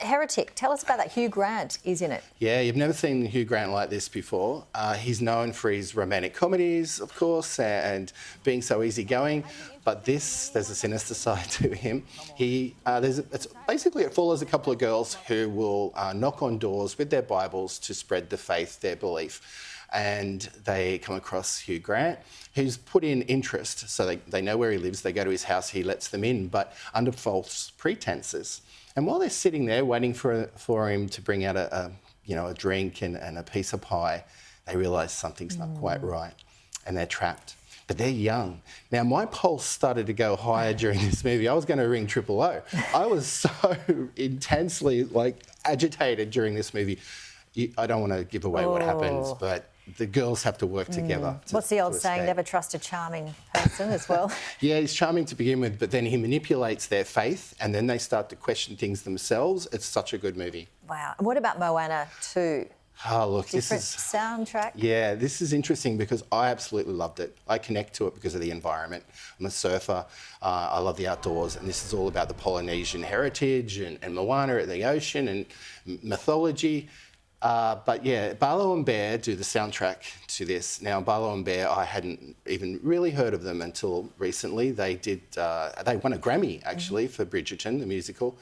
Heretic, tell us about that. Hugh Grant is in it. Yeah, you've never seen Hugh Grant like this before. He's known for his romantic comedies, of course, and being so easygoing. But there's a sinister side to him. It follows a couple of girls who will knock on doors with their Bibles to spread the faith, their belief. And they come across Hugh Grant, who's put in interest, so they know where he lives. They go to his house, he lets them in, but under false pretenses. And while they're sitting there waiting for him to bring out a drink and a piece of pie, they realise something's not quite right, and they're trapped. But they're young. Now, my pulse started to go higher during this movie. I was going to ring 000. I was so intensely agitated during this movie. I don't want to give away what happens, but the girls have to work together. What's the old saying? Never trust a charming person as well. Yeah, he's charming to begin with, but then he manipulates their faith and then they start to question things themselves. It's such a good movie. Wow. And what about Moana 2? Oh, look, Different soundtrack. Yeah, this is interesting because I absolutely loved it. I connect to it because of the environment. I'm a surfer. I love the outdoors, and this is all about the Polynesian heritage and Moana at the ocean and mythology. But yeah, Barlow and Bear do the soundtrack to this. Now, Barlow and Bear, I hadn't even really heard of them until recently. They won a Grammy, actually, for Bridgerton, the musical.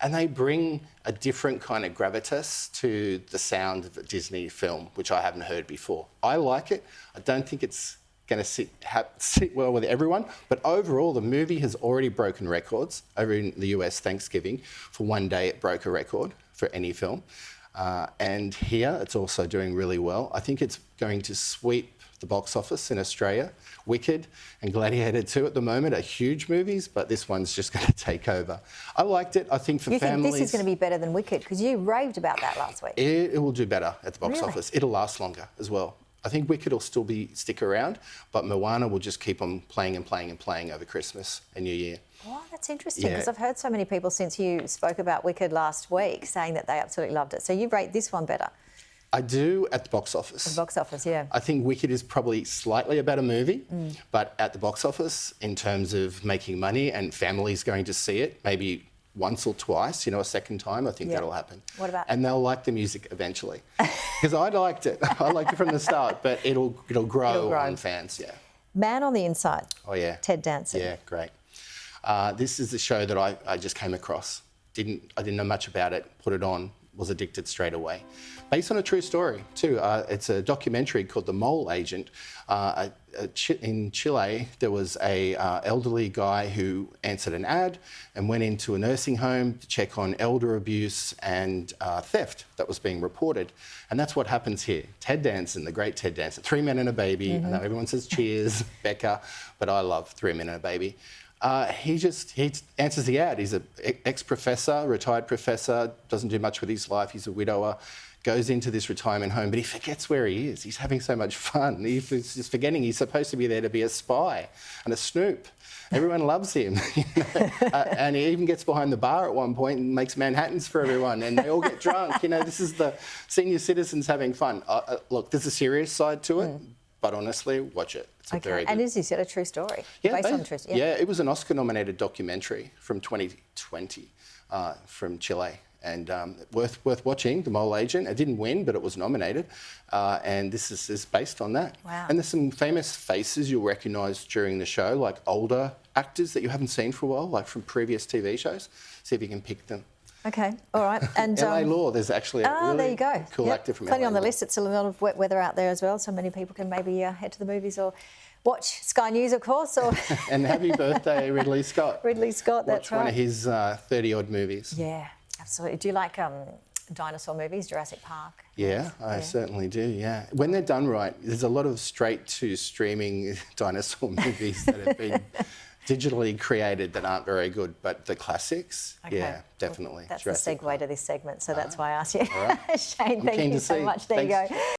And they bring a different kind of gravitas to the sound of a Disney film, which I haven't heard before. I like it. I don't think it's going to sit well with everyone, but overall, the movie has already broken records. Over in the US, Thanksgiving, for one day, it broke a record for any film. And here, it's also doing really well. I think it's going to sweep the box office in Australia. Wicked and Gladiator 2 at the moment are huge movies, but this one's just going to take over. I liked it. I think for families... You think this is going to be better than Wicked? Because you raved about that last week. It will do better at the box office. It'll last longer as well. I think Wicked will still stick around, but Moana will just keep on playing and playing and playing over Christmas and New Year. Well, that's interesting, because I've heard so many people since you spoke about Wicked last week saying that they absolutely loved it. So you rate this one better? I do at the box office. The box office, yeah. I think Wicked is probably slightly a better movie, but at the box office, in terms of making money and families going to see it, maybe once or twice, a second time, I think that'll happen. What about... And they'll like the music eventually. Because I liked it. I liked it from the start, but it'll grow on fans, yeah. Man on the Inside. Oh, yeah. Ted Danson. Yeah, great. This is the show that I just came across. I didn't know much about it, put it on, was addicted straight away. Based on a true story too. It's a documentary called The Mole Agent. In Chile, there was a elderly guy who answered an ad and went into a nursing home to check on elder abuse and theft that was being reported. And that's what happens here. Ted Danson, the great Ted Danson, 3 Men and a Baby. I know everyone says Cheers, Becca, but I love 3 Men and a Baby. He answers the ad. He's an ex-professor, retired professor, doesn't do much with his life. He's a widower, goes into this retirement home, but he forgets where he is. He's having so much fun. He's just forgetting he's supposed to be there to be a spy and a snoop. Everyone loves him. And he even gets behind the bar at one point and makes Manhattans for everyone, and they all get drunk. This is the senior citizens having fun. Look, there's a serious side to it. But honestly, watch it. It's a very good... And as you said, a true story. Yeah, based on true story. Yeah, it was an Oscar-nominated documentary from 2020 from Chile. And worth watching, The Mole Agent. It didn't win, but it was nominated. And this is based on that. Wow. And there's some famous faces you'll recognise during the show, like older actors that you haven't seen for a while, like from previous TV shows. See if you can pick them. Okay, all right. And LA Law, there's actually a really there you go. cool actor from Plenty LA on the Law. list. It's a lot of wet weather out there as well, so many people can maybe head to the movies or watch Sky News, of course. Or And happy birthday, Ridley Scott. Ridley Scott, that's right. Watch one of his 30-odd movies. Yeah, absolutely. Do you like dinosaur movies, Jurassic Park? Yeah, I certainly do, yeah. When they're done right, there's a lot of straight-to-streaming dinosaur movies that have been digitally created that aren't very good, but the classics, yeah, definitely. Well, that's the segue to this segment, so that's why I asked you. All right. Shane, thank you so much. There you go.